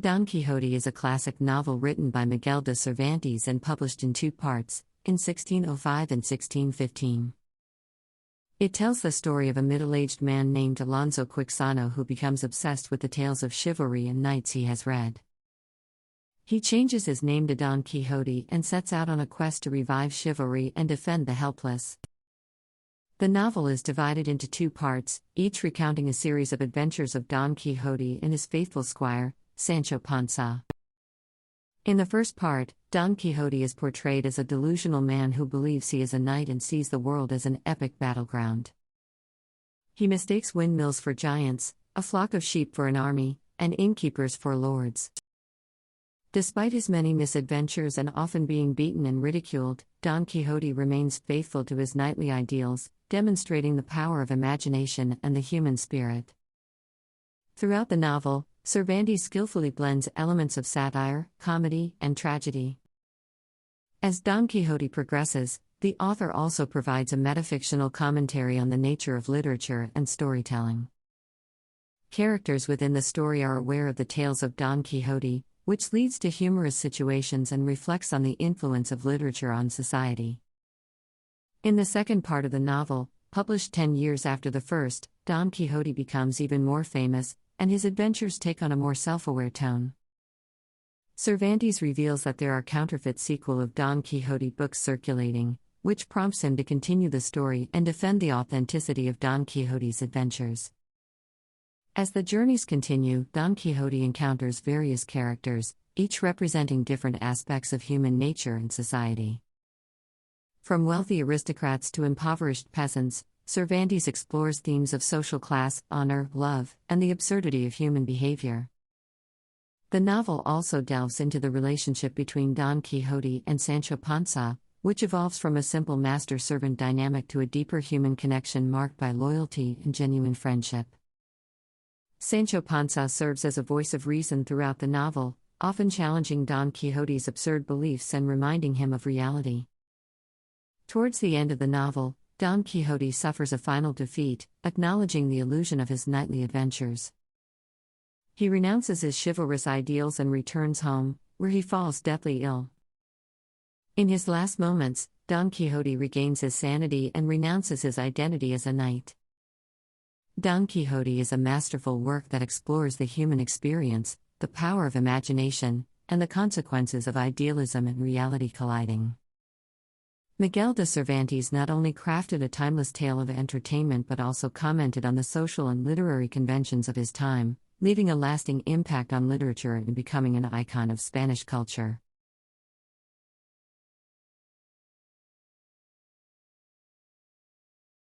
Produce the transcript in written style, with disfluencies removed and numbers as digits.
Don Quixote is a classic novel written by Miguel de Cervantes and published in two parts, in 1605 and 1615. It tells the story of a middle-aged man named Alonso Quixano who becomes obsessed with the tales of chivalry and knights he has read. He changes his name to Don Quixote and sets out on a quest to revive chivalry and defend the helpless. The novel is divided into two parts, each recounting a series of adventures of Don Quixote and his faithful squire, Sancho Panza. In the first part, Don Quixote is portrayed as a delusional man who believes he is a knight and sees the world as an epic battleground. He mistakes windmills for giants, a flock of sheep for an army, and innkeepers for lords. Despite his many misadventures and often being beaten and ridiculed, Don Quixote remains faithful to his knightly ideals, demonstrating the power of imagination and the human spirit. Throughout the novel, Cervantes skillfully blends elements of satire, comedy, and tragedy. As Don Quixote progresses, the author also provides a metafictional commentary on the nature of literature and storytelling. Characters within the story are aware of the tales of Don Quixote, which leads to humorous situations and reflects on the influence of literature on society. In the second part of the novel, published 10 years after the first, Don Quixote becomes even more famous, and his adventures take on a more self-aware tone. Cervantes reveals that there are counterfeit sequel of Don Quixote books circulating, which prompts him to continue the story and defend the authenticity of Don Quixote's adventures. As the journeys continue, Don Quixote encounters various characters, each representing different aspects of human nature and society. From wealthy aristocrats to impoverished peasants, Cervantes explores themes of social class, honor, love, and the absurdity of human behavior. The novel also delves into the relationship between Don Quixote and Sancho Panza, which evolves from a simple master-servant dynamic to a deeper human connection marked by loyalty and genuine friendship. Sancho Panza serves as a voice of reason throughout the novel, often challenging Don Quixote's absurd beliefs and reminding him of reality. Towards the end of the novel, Don Quixote suffers a final defeat, acknowledging the illusion of his knightly adventures. He renounces his chivalrous ideals and returns home, where he falls deathly ill. In his last moments, Don Quixote regains his sanity and renounces his identity as a knight. Don Quixote is a masterful work that explores the human experience, the power of imagination, and the consequences of idealism and reality colliding. Miguel de Cervantes not only crafted a timeless tale of entertainment but also commented on the social and literary conventions of his time, leaving a lasting impact on literature and becoming an icon of Spanish culture.